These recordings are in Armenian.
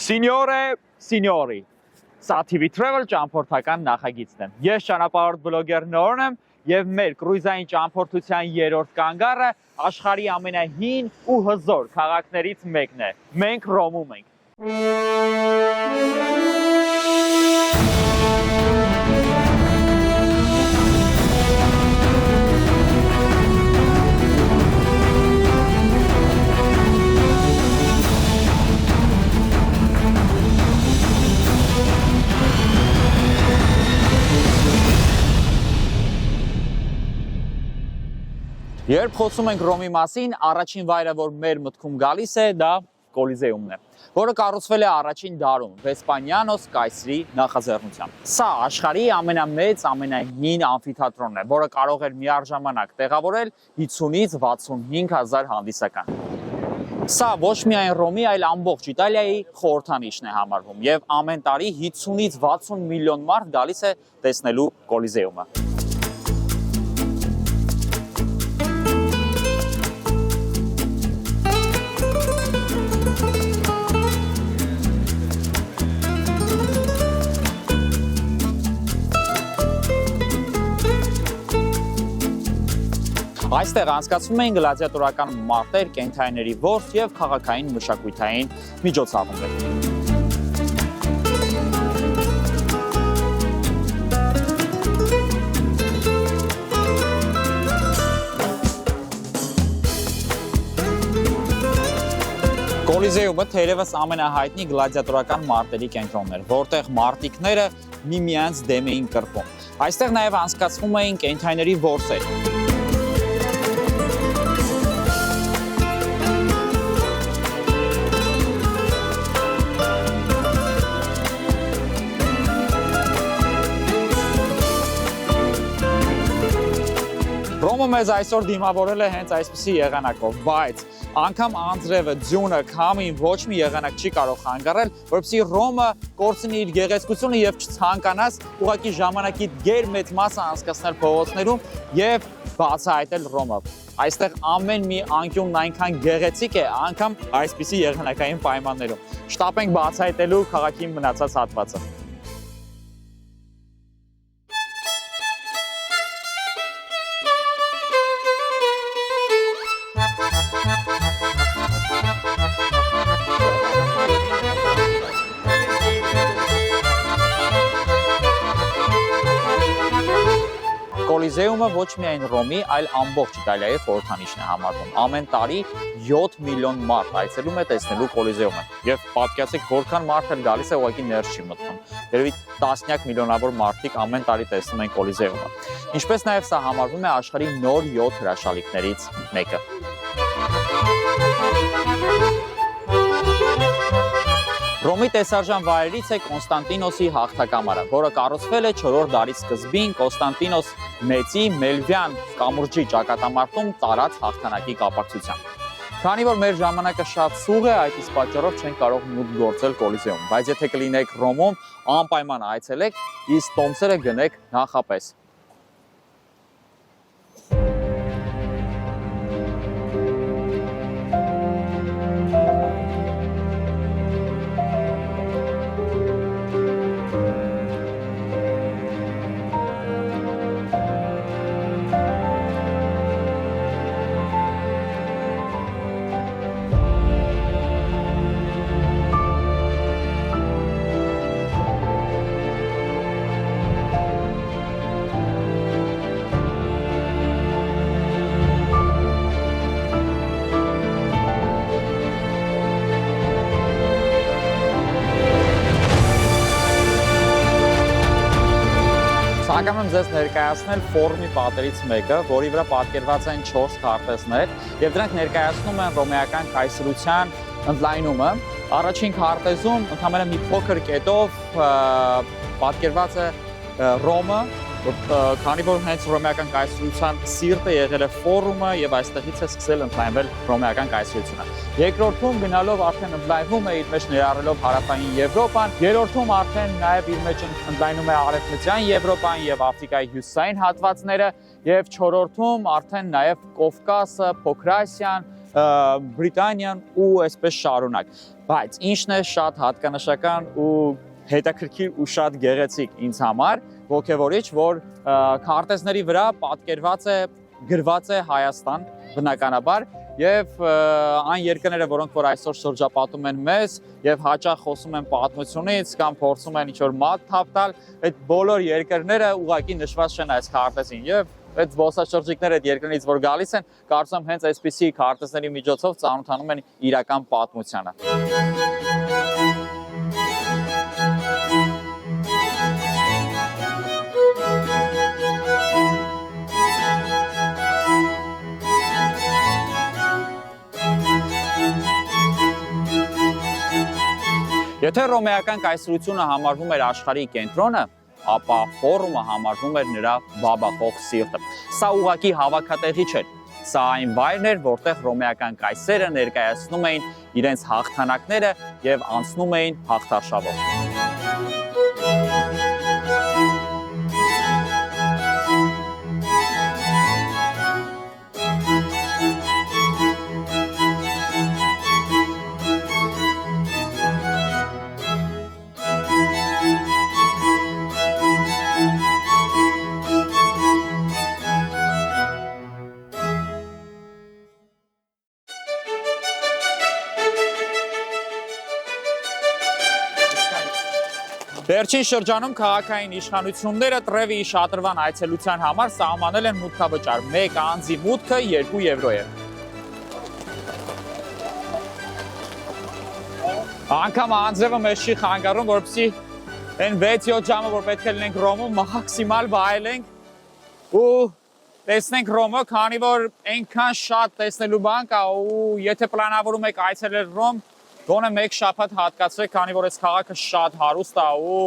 Signore, signori, սա TV Travel ճամփորդական նախագիծն է։ Ես ճանապարհորդ բլոգեր Նորն եմ եւ մեր կրուիզային ճամփորդության երրորդ կանգառը աշխարհի ամենահին ու հզոր քաղաքներից մեկն է։ Մենք Ռոմում ենք։ Երբ խոսում ենք Ռոմի մասին, առաջին վայրը, որ մեր մտքում գալիս է, դա Կոլիզեումն է, որը կառուցվել է առաջին դարում Վեսպանիանոս կայսրի նախաձեռնությամբ։ Սա աշխարհի ամենամեծ, ամենահին ամֆիթատրոնն է, որը կարող էր միառժամանակ տեղավորել 50-ից 65,000 հանդիսական։ Սա ոչ միայն Ռոմի, այլ ամբողջ Իտալիայի խորհրդանիշն է համարվում, եւ ամեն տարի 50-ից 60 միլիոն մարդ գալիս է տեսնելու Կոլիզեումը։ Այստեղ անցկացվում էին գլադիատորական մարտեր, կենդանիների որս եւ քաղաքային մշակութային միջոցառումներ։ Կոլիզեումը թերևս ամենահայտնի գլադիատորական մարտերի կենտրոնն էր, որտեղ մարտիկները միմյանց դեմ էին կռվում։ Այստեղ նաեւ անցկացվում էին կենդանիների որսեր։ Ռոմը մեզ այսօր դիմավորել է հենց այսպիսի եղանակով, բայց անգամ անձրևը, ձյունը, քամին ոչ մի եղանակ չի կարող խանգարել, որպեսզի Ռոմը կորցնի իր գեղեցկությունը եւ չցանկանաս ուղղակի ժամանակի գեր մեծ մասը անցկացնել փողոցներում եւ բացահայտել Ռոմը։ Այստեղ ամեն մի անկյունն այնքան գեղեցիկ է, անգամ այսպիսի եղանակային պայմաններում։ Շտապ ենք բացահայտելու քաղաքի մնացած հատվածը։ Կոլիզեումը ոչ միայն Ռոմի, այլ ամբողջ Իտալիայի խորհրդանիշն է համարվում։ Ամեն տարի 7 միլիոն մարդ այցելում է տեսնելու Կոլիզեումը։ Եվ պատկերացրեք, որքան մարդ էլ գալիս է, ուղղակի ներս չի մտնում։ Երևի տասնյակ միլիոնավոր մարդիկ ամեն տարի տեսնում են Կոլիզեումը։ Ինչպես նաև սա համարվում է աշխարհի նոր 7 հրաշալիքներից մեկը։ Ռոմի տեսարժան վայրերից է Կոնստանտինոսի հաղթակամարը, որը կառուցվել է 4-րդ դարի սկզբին Կոնստանտինոս Մեծի Մելվյան կամուրջի ճակատամարտում տարած հաղթանակի կապակցությամբ։ Քանի որ մեր ժամանակը շատ սուղ է, այդ իսկ պատճառով չենք կարող մուտք գործել Կոլիզեում, բայց եթե կլինեք Ռոմում, անպայման այցելեք, իսկ տոմսերը գնեք նախապես։ Ակամեմ ձեզ ներկայացնել ֆորումի պատերից մեկը, որի վրա պատկերված են 4 քարտեզներ եւ դրանք ներկայացնում են ռոմեական կայսրության ընդլայնումը։ Առաջին քարտեզում ընդհանրապես մի փոքր կետով պատկերված է Ռոմը, քանի որ հենց ռոմեական կայսրության սիրտը եղել է ֆորումը եւ այստեղից է սկսել ընդլայնվել ռոմեական կայսրությունը։ Երկրորդում գնալով արդեն ընդլայնվում է իր մեջ ներառելով հարավային Եվրոպան, երրորդում արդեն նաեւ իր մեջ ընդլայնում է արևմտյան Եվրոպան եւ Աֆրիկայի հյուսիսային հատվածները եւ չորրորդում արդեն նաեւ Կովկասը, Փոքր Ասիան, Բրիտանիան ու այսպես շարունակ։ Բայց ինչն է շատ հատկանշական ու հետաքրքիր ու շատ գեղեցիկ ինձ համար, ոգևորիչ, որ քարտեզների վրա պատկերված է, գրված է Հայաստան բնականաբար եւ այն երկրները, որոնք որ այսօր շրջապատում են մեզ եւ հաճախ խոսում են պատմությունից կամ փորձում են ինչ-որ մատ թափ տալ, այդ բոլոր երկրները ուղղակի նշված չեն այս քարտեզին եւ այդ զբոսաշրջիկները այդ երկրներից որ գալիս են, կարծում եմ հենց այսպիսի քարտեզների միջոցով ծանոթանում են իրական պատմությանը։ Եթե ռոմեական կայսրությունը համարվում էր աշխարհի կենտրոնը, ապա ֆորումը համարվում էր նրա բաբախող սիրտը։ Սա ուղղակի հավաքատեղի չէր։ Սա այն վայրն էր, որտեղ ռոմեական կայսերը ներկայացնում էին իրենց հաղթանակները եւ անցնում էին հաղթարշավով։ Վերջին շրջանում քաղաքային իշխանությունները Տրևիի շատրվան այցելության համար սահմանել են մուտքավճար։ Մեկ անձի մուտքը 2 եվրո է։ Անգամ անձրևը մեզ չի խանգարում, որպեսզի այն 6-7 ժամը, որ պետք է լինենք Ռոմում, մաքսիմալ վայելենք ու տեսնենք Ռոմը, քանի որ այնքան շատ տեսնելու բան կա ու եթե պլանավորում եք այցելել Ռոմ, գոնե մեկ շաբաթ հատկացրեք, քանի որ այս քաղաքը շատ հարուստ է ու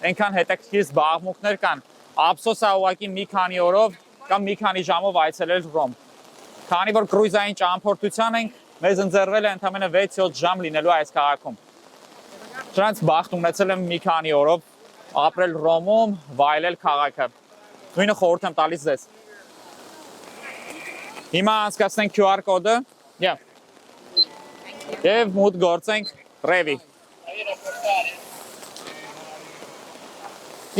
այնքան հետաքրքիր զբաղմունքներ կան։ Ափսոս է ուղղակի մի քանի օրով կամ մի քանի ժամով այցելել Ռոմ։ Քանի որ կրուիզային ճամփորդության ենք, մեզ ընձեռվել է ընդամենը 6-7 ժամ լինելու այս քաղաքում։ Դրանց բախտ ունեցել եմ մի քանի օրով ապրել Ռոմում, վայելել քաղաքը։ Նույնը խորհուրդ եմ տալիս ձեզ։ Հիմա անցկացնենք QR կոդը։ Եվ մուտք գործենք Տրևի։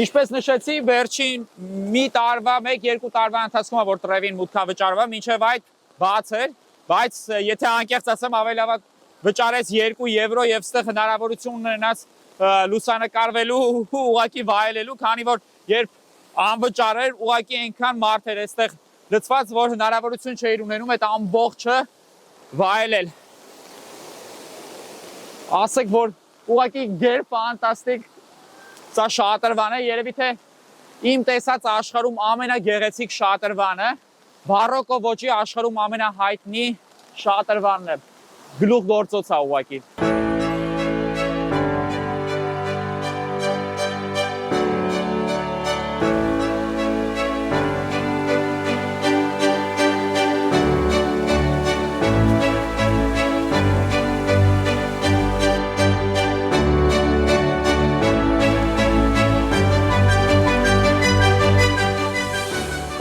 Ինչպես նշեցի, վերջին մի տարվա, 1-2 տարվա ընթացքում է, որ Տրևին մուտքավճարվա, մինչև այդ բաց էր, բայց եթե անկեղծ ասեմ, ավելի լավ վճարեց 2 եվրո եւ ստեղ հնարավորություն ունենաց լուսանկարվելու ու ուղակի վայելելու, քանի որ երբ անվճար էր, ուղակի այնքան մարդ էր այստեղ լցված, որ հնարավորություն չէր ունենում այդ ամբողջը վայելել։ Ասեք, որ ուղղակի գեր ֆանտաստիկ սա շատրվան է, երևի թե իմ տեսած աշխարհում ամենագեղեցիկ շատրվանը, բարոկո ոճի աշխարհում ամենահայտնի շատրվանն է, գլուխգործոց է ուղղակի։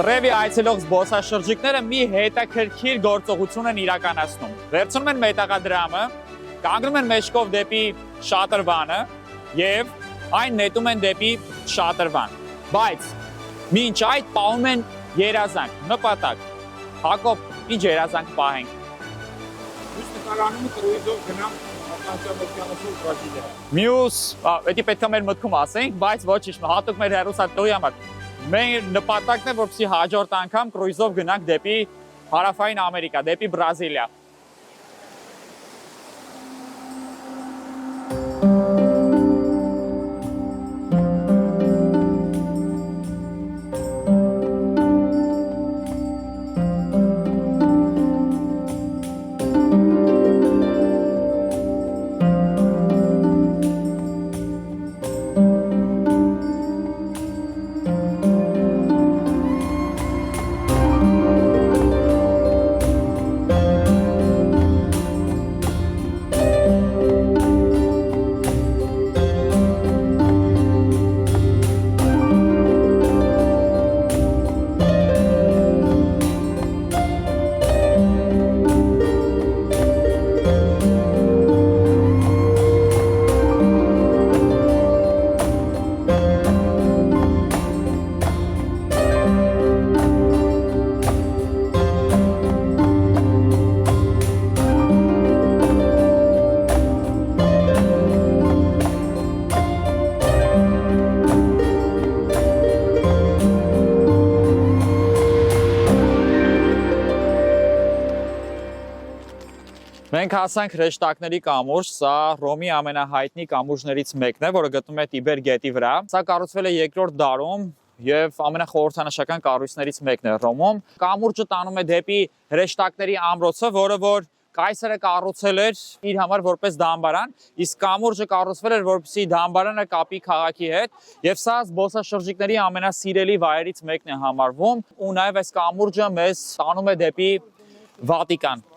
Տրևի այցելող զբոսաշրջիկները մի հետաքրքիր գործողություն են իրականացնում։ Վերցնում են մետաղադրամը, կանգնում են մեջքով դեպի շատրվանը եւ այն նետում են դեպի շատրվան։ Բայց մինչ այդ պահում են երազանք, նպատակ։ Հակոբ, ինչ երազանք պահենք։ Մյուս նկարանում կրուիզով գնամ Ատլանտյան Բրազիլիա։ Մյուս, դա պետք է մեր մտքում ասենք, բայց ոչինչ, հատուկ մեր հեռուստատողի համար։ Մեր նպատակն է, որպեսզի հաջորդ անգամ կրուիզով գնանք դեպի Հարավային Ամերիկա, դեպի Բրազիլիա։ Մենք հասանք հրեշտակների կամուրջ, սա Ռոմի ամենահայտնի կամուրջներից մեկն է, որը գտնվում է Տիբեր գետի վրա։ Սա կառուցվել է 2-րդ դարում եւ ամենախորհրդանշական կառույցներից մեկն է Ռոմում։ Կամուրջը տանում է դեպի հրեշտակների ամրոցը, որը որ կայսրը կառուցել էր իր համար որպես դամբարան, իսկ կամուրջը կառուցվել էր որպեսզի դամբարանը կապի քաղաքի հետ, եւ սա զբոսաշրջիկների ամենասիրելի վայրերից մեկն է համարվում, ու նաեւ այս կամուրջը մեզ տանում է դեպի Վատիկան։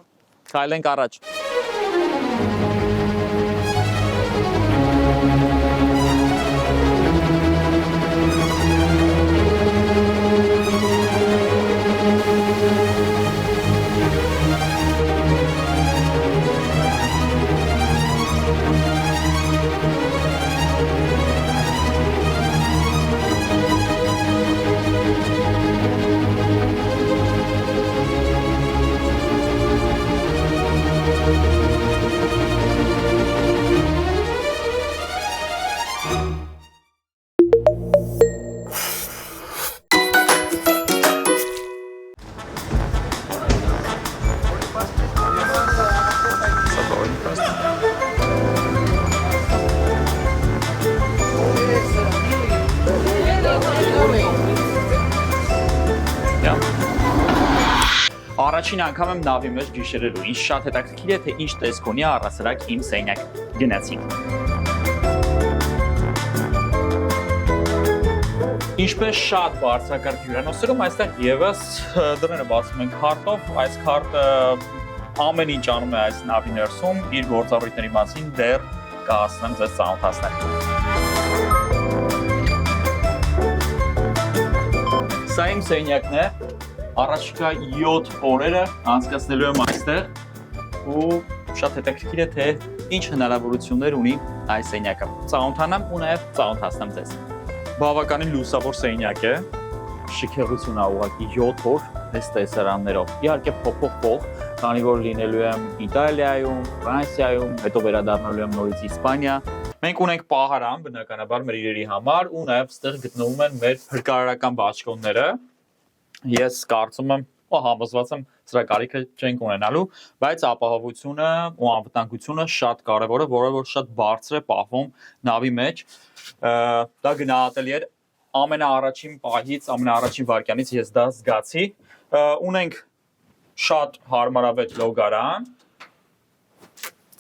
Քայլենք առաջ։ Առաջին անգամ եմ նավի մեջ գիշերելու, ինչ շատ հետաքրքիր է, թե ինչ տեսք ունի առասարակ իմ սենյակ։ Գնացինք։ Ինչպես շատ բարձրակարգ հյուրանոցերում, այստեղ եւս դռները բացում են քարտով, այս քարտը ամեն ինչ անում է այս նավի ներսում, իր գործառույթների մասին դեռ կհասնեմ ձեզ ծանոթացնել։ Սա իմ սենյակն է։ Առաջիկա 7 օրերը անցկացնելու եմ այստեղ ու շատ հետաքրքիր է թե ինչ հնարավորություններ ունի այս սենյակը։ Ծանոթանամ ու նաև ծանոթացնեմ ձեզ։ Բավականին լուսավոր սենյակ է, շքեղություն է ուղղակի 7 օր այս տեսարաններով։ Իհարկե փոփոխվող, քանի որ լինելու եմ Իտալիայում, Ֆրանսիայում, հետո վերադառնալու եմ նորից Իսպանիա։ Մենք ունենք պահարան, բնականաբար մեր իրերի համար ու նաև այստեղ գտնվում են մեր հրկարարական բաճկոնները։ Ես կարծում եմ, համոզված եմ, սրա կարիքը չենք ունենալու, բայց ապահովությունը ու անվտանգությունը շատ կարևոր է, որը որ շատ բարձր է պահվում նավի մեջ։ Դա գնահատելի էր ամենաառաջին պահից, ամենաառաջին վայրկյանից ես դա զգացի։ Ունենք շատ հարմարավետ լոգարան։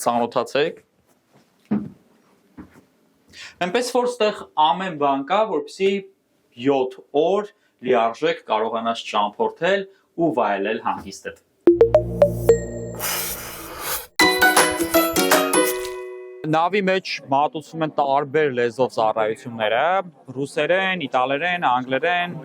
Ծանոթացեք։ Այնպես որ ստեղ ամեն բան կա, որպեսզի 7 օր լիարժեք կարողանաս ճամփորդել ու վայելել հանգիստդ։ Նավի մեջ մատուցվում են տարբեր լեզվով ծառայությունները՝ ռուսերեն, իտալերեն, անգլերեն,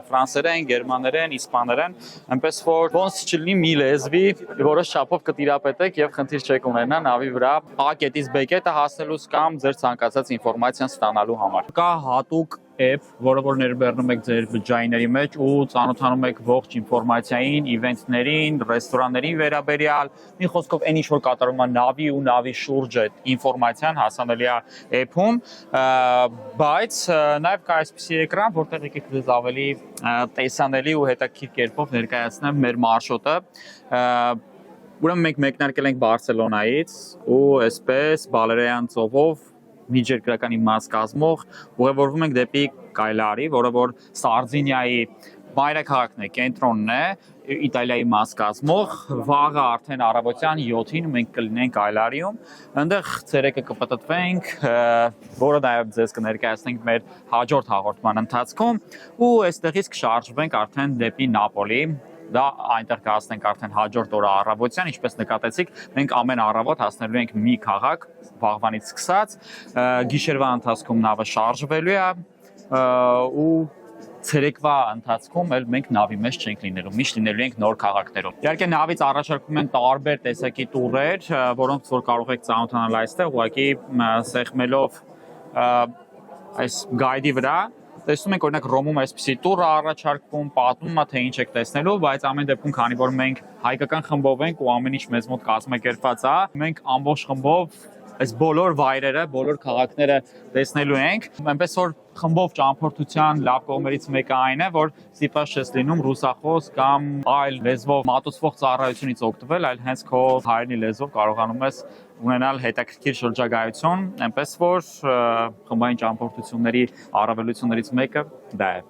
ֆրանսերեն, գերմաներեն, իսպաներեն, այնպես որ ոնց չլինի մի լեզվի որոշ չափով կտիրապետեք եւ խնդիր չեք ունենա նավի վրա A կետից B կետը հասնելուց կամ ձեր ցանկացած ինֆորմացիան ստանալու համար։ Կա հատուկ app, որը որ ներբեռնում եք ձեր բջջայինների մեջ ու ծանոթանում եք ողջ ինֆորմացիային, իվենտներին, ռեստորաններին վերաբերյալ, մի խոսքով այն ինչ որ կատարվում է նավի ու նավի շուրջ այդ ինֆորմացիան հասանելի է app-ում, բայց նաև կա այսպիսի էկրան, որտեղ եկեք ձեզ ավելի տեսանելի ու հետաքրքիր կերպով ներկայացնեմ մեր մարշրուտը։ Ուրեմն մենք մեկնարկել ենք Բարսելոնայից ու այսպես Բալերեան ծովով միջերկրական իմաց կազմող ուղևորվում ենք դեպի Կայլարի, որը որ Սարդինիայի մայրաքաղաքն է, կենտրոնն է, Իտալիայի մաս կազմող, վաղը արդեն առավոտյան 7-ին մենք կլինենք Կայլարիում, այնտեղ ցերեկը կպտտվենք, որը նաև ձեզ կներկայացնենք մեր հաջորդ հաղորդման ընթացքում ու այստեղից կշարժվենք արդեն դեպի Նապոլի։ Դա այնտեղ կհասնենք արդեն հաջորդ օրը առավոտյան, ինչպես նկատեցիք, մենք ամեն առավոտ հասնելու ենք մի քաղաք, վաղվանից սկսած, գիշերվա ընթացքում նավը շարժվելու է ու ցերեկվա ընթացքում էլ մենք նավի մեջ չենք լինելու, միշտ լինելու ենք նոր քաղաքներում։ Իհարկե նավից առաջարկվում են տարբեր տեսակի տուրեր, որոնց որ կարող եք ծանոթանալ այստեղ, ուղղակի սեղմելով այս գայդի վրա տեսնում ենք օրինակ Ռոմում այսպիսի տուր առաջարկվում, պատմում է թե ինչ եք տեսնելու, բայց ամեն դեպքում քանի որ մենք հայկական խմբով ենք ու ամեն ինչ մեզ մոտ կազմակերպված է, մենք ամբողջ խմբով այս բոլոր վայրերը, բոլոր քաղաքները տեսնելու ենք, այնպես որ խմբով ճամփորդության լավ կողմերից մեկը այն է, որ ստիպված չես լինում ռուսախոս կամ այլ լեզվով մատուցվող ծառայությունից օգտվել, այլ հենց քո հայրենի լեզվով կարողանում ես ունենալ հետաքրքիր շրջագայություն, այնպես որ խմբային ճամփորդությունների առավելություններից մեկը դա է։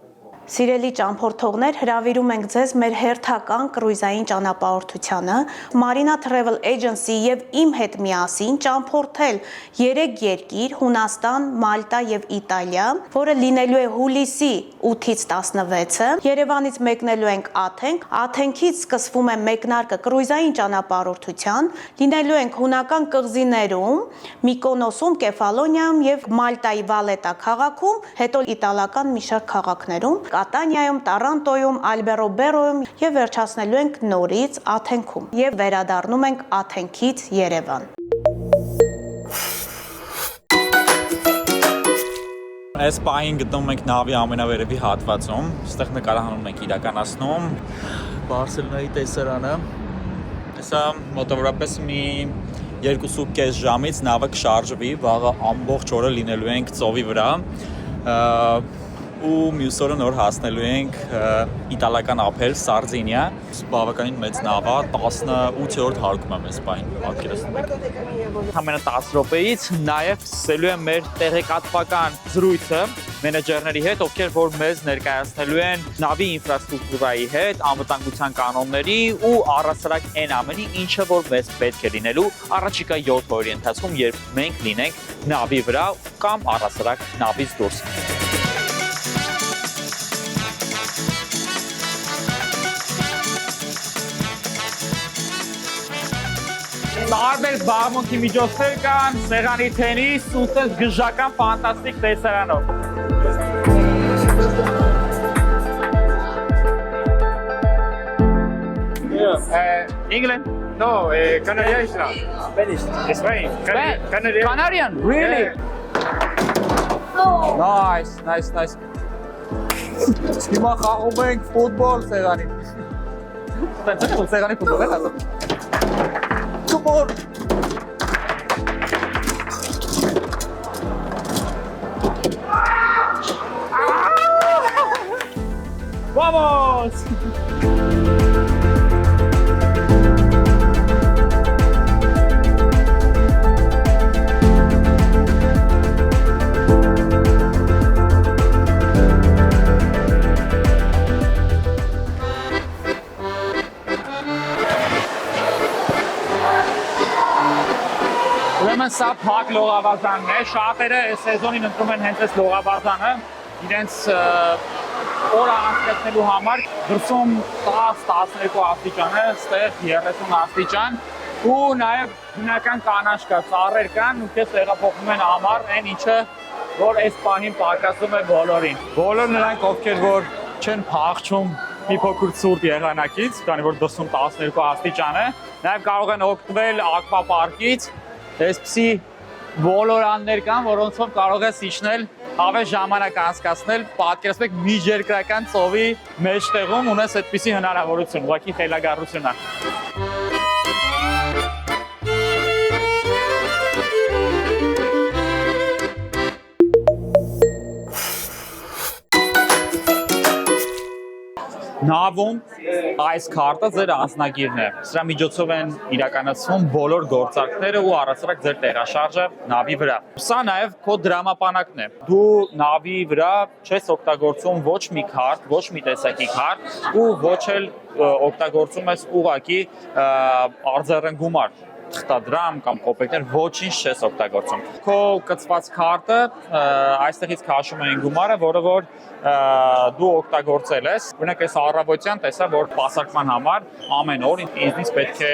Սիրելի ճամփորդողներ, հրավիրում ենք ձեզ մեր հերթական կրուիզային ճանապարհորդությանը Marina Travel Agency եւ իմ հետ միասին ճամփորդել 3 երկիր՝ Հունաստան, Մալտա եւ Իտալիա, որը լինելու է հուլիսի 8-ից 16-ը։ Երևանից մեկնելու ենք Աթենք, Աթենքից սկսվում է մեկնարկը կրուիզային ճանապարհորդության, լինելու ենք հունական կղզիներում, Միկոնոսում, Կեֆալոնիայում եւ Մալտայի Վալետա քաղաքում, հետո իտալական մի շարք քաղաքներում, Կատանիայում, Տարանտոյում, Ալբերոբերոյում եւ վերջացնելու ենք նորից Աթենքում եւ վերադառնում ենք Աթենքից Երևան։ Այս պահին գտնվում ենք նավի ամենավերևի հատվածում, այստեղ նկարահանումն ենք իրականացնում Բարսելոնայի տեսարանը։ Հեսա մոտավորապես մի 2.5 ժամից նավը կշարժվի, վաղը ամբողջ օրը լինելու ենք ծովի վրա։ Ու մյուս օրը նոր հասնելու ենք իտալական ափեր Սարդինիա, բավականին մեծ նավ է, 18-րդ հարկում եմ այս պահին, պատկերացնում եք։ Ամենը 10 րոպեից նաև սկսելու եմ մեր տեղեկատվական զրույցը մենեջերների հետ, ովքեր որ մեզ ներկայացնելու են նավի ինֆրաստրուկտուրայի հետ, անվտանգության կանոնների ու առասարակ այն ամենի, ինչը որ մեզ պետք է լինելու առաջիկա 7 օրերի ընթացքում, երբ մենք լինենք նավի վրա կամ առասարակ նավից դուրս։ Տարբեր զբաղմունքի միջոցներ կան, սեղանի թենիս, ուսես գժական ֆանտաստիկ տեսարանով։ England? No, Canarian Island. Spain. Canarian, really? Nice. Հիմա խաղում ենք ֆուտբոլ սեղանի։ Տենց սեղանի ֆուտբոլ է ասում։ Come on! Vamos! Ուրեմն սա փակ լողավազանն է, շատերը այս սեզոնին ընտրում են հենց այս լողավազանը, իրենց օրը անցկացնելու համար դրսում 10-12 աստիճան է, ստեղ 30 աստիճան ու նաև բնական կանաչ կա, ծառեր կան ու քեզ տեղափոխում են ամառ, այն ինչը որ այս պահին պակասում է բոլորին։ Բոլոր նրանք ովքեր որ չեն փախչում մի փոքր ցուրտ եղանակից, քանի որ դրսում 12 աստիճան է, նաև կարող են օգտվել ակվապարկից, այսպիսի ոլորաններ կան, որոնցով կարող ես իջնել հավես ժամանակ անցկացնել, պատկերացնեք միջերկրական ծովի մեջտեղում ունես այդպիսի հնարավորություն, ուղղակի խելագարություն է։ Նավում այս քարտը ձեր անձնագիրն է։ Սրա միջոցով են իրականացվում բոլոր գործարքները ու առասարակ ձեր տեղաշարժը նավի վրա։ Սա նաև քո դրամապանակն է։ Դու նավի վրա չես օգտագործում ոչ մի քարտ, ոչ մի տեսակի քարտ ու ոչ էլ օգտագործում ես ուղղակի արձերն գումար։ Թղթադրամ կամ կոպեկներ ոչինչ չես օգտագործում։ Քո կցված քարտը այստեղից քաշում են գումարը, որը որ դու օգտագործել ես։ Օրինակ այս առավոտյան տեսա, որ պասարկման համար ամեն օր ինձնից պետք է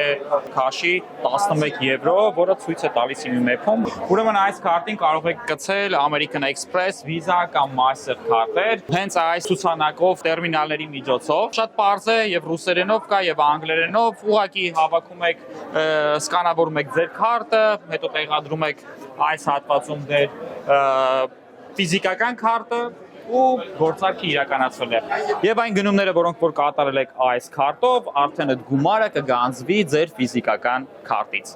քաշի 11 եվրո, որը ցույց է տալիս իմ մեփում։ Ուրեմն այս քարտին կարող եք գցել American Express, Visa կամ Master քարտեր։ Հենց այս ցուցանակով տերմինալների միջոցով շատ պարզ է եւ ռուսերենով կա եւ անգլերենով, ուղղակի հավաքում եք սկանավորում եք ձեր քարտը, հետո տեղադրում եք այս հատվածում ձեր ֆիզիկական քարտը ու գործարքի իրականացվել է։ Եվ այն գնումները, որոնք որ կատարել եք այս քարտով, արդեն այդ գումարը կգանձվի ձեր ֆիզիկական քարտից։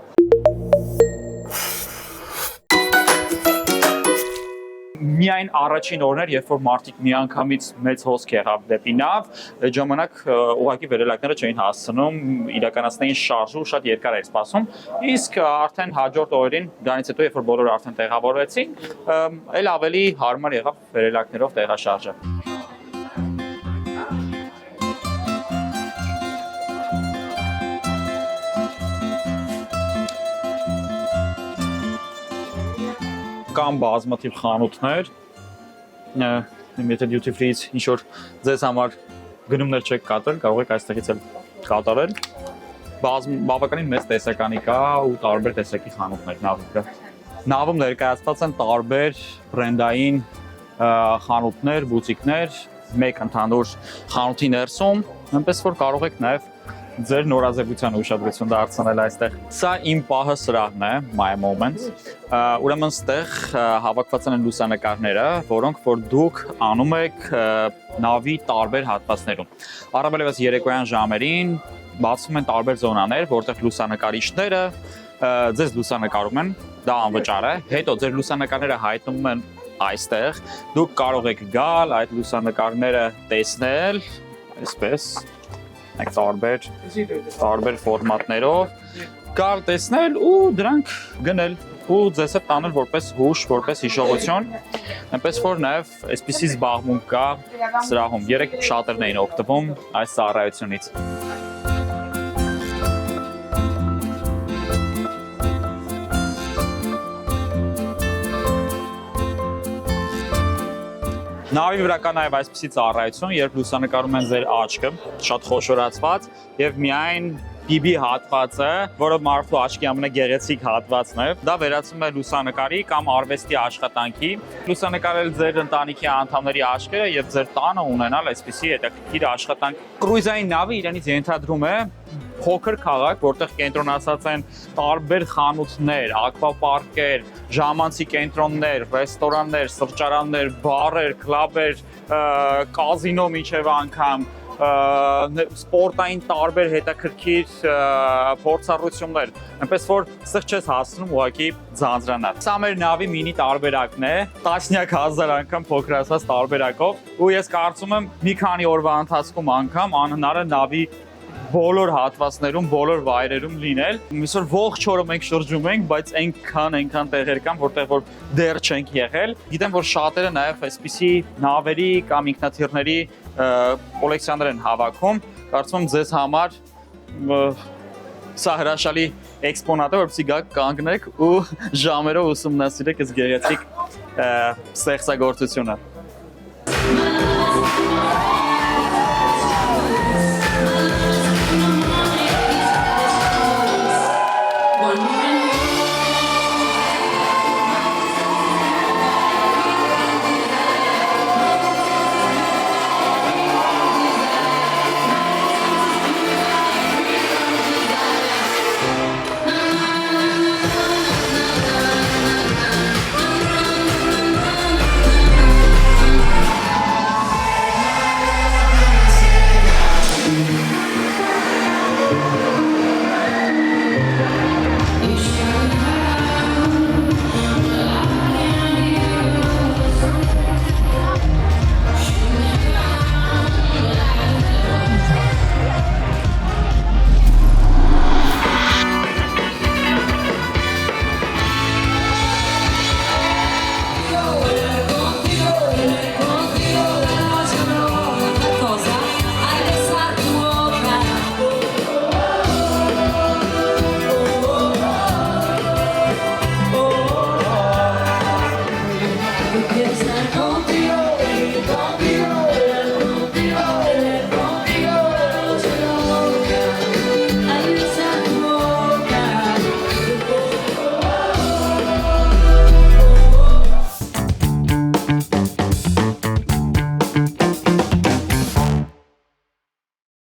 Միայն առաջին օրներ, երբ որ մարդիկ միանգամից մեծ հոսք եղավ դեպի նավ, այդ ժամանակ ուղղակի վերելակները չէին հասցնում, իրականացնեին շարժը ու շատ երկար էր սպասում։ Իսկ արդեն հաջորդ օրերին, դրանից հետո երբ որ բոլորը արդեն տեղավորվեցին, այլ ավելի հարմար եղավ վերելակներով տեղաշարժը։ Կամ բազմաթիվ խանութներ, եթե duty free-ից ինչ-որ ձեզ համար գնումներ չեք կատարել, կարող եք այստեղից էլ կատարել։ Բավականին մեծ տեսականի կա ու տարբեր տեսակի խանութներ նավի վրա։ Նավում ներկայացված են տարբեր բրենդային խանութներ, բուտիկներ, մեկ ընդհանուր խանութի ներսում, այնպես որ կարող եք նաև ձեր նորաձևության ուշադրություն դարձնել այստեղ։ Սա իմ պահը սրահն է, my moment։ Ուրեմն ստեղ հավաքված են լուսանկարները, որոնք որ դուք անում եք նավի տարբեր հատվածներում։ Առավելևս երեկոյան ժամերին բացվում են տարբեր զոնաներ, որտեղ լուսանկարիչները ձեզ լուսանկարում են, դա անվճար է։ Հետո ձեր լուսանկարները հայտնվում են այստեղ։ Դուք կարող եք գալ այդ լուսանկարները տեսնել, այսպես տարբեր ֆորմատներով գալ տեսնել ու դրանք գնել ու ձեզ հետ տանել որպես հուշ, որպես հիշողություն, այնպես որ նաև այսպիսի զբաղմունք կա սրահում։ Երեք շատերն էին օգտվում այս ծառայությունից։ Նավի վրա կա նաև այսպիսի ծառայություն, երբ լուսանկարում են ձեր աչքը, շատ խոշորացված եւ միայն բիբի հատվածը, որը մարդու աչքի ամենագեղեցիկ հատվածն է, դա վերածվում է լուսանկարի կամ արվեստի աշխատանքի, լուսանկարել ձեր ընտանիքի անդամների աչքերը եւ ձեր տանը ունենալ այսպիսի հետաքրքիր աշխատանք։ Կրուիզային նավը իրենից ենթադրում է փոքր քաղաք, որտեղ կենտրոնացած են տարբեր խանութներ, ակվապարկեր, ժամանցի կենտրոններ, ռեստորաններ, սրճարաններ, բարեր, կլաբեր, կազինո միջև անգամ, սպորտային տարբեր հետաքրքիր փորձառություններ, այնպես որ ստեղ չես հասնում ուղղակի ձանձրանալ։ Սա մեր նավի մինի տարբերակն է, տասնյակ հազար անգամ փոքրացած տարբերակով, ու ես կարծում եմ մի քանի օրվա ընթացքում անգամ անհնար է նավի բոլոր հատվածներում, բոլոր վայրերում լինել։ Այսօր ողջ օրը մենք շրջում ենք, բայց այնքան տեղեր կան, որտեղ որ դեռ չենք եղել։ Գիտեմ, որ շատերը նաև այսպիսի նավերի կամ ինքնաթիռների կոլեկցիաներ են հավաքում։ Կարծում եմ ձեզ համար սա հրաշալի էքսպոնատ է, որպեսզի գաք կանգնեք ու ժամերով ուսումնասիրեք այս գեղեցիկ ստեղծագործությունը։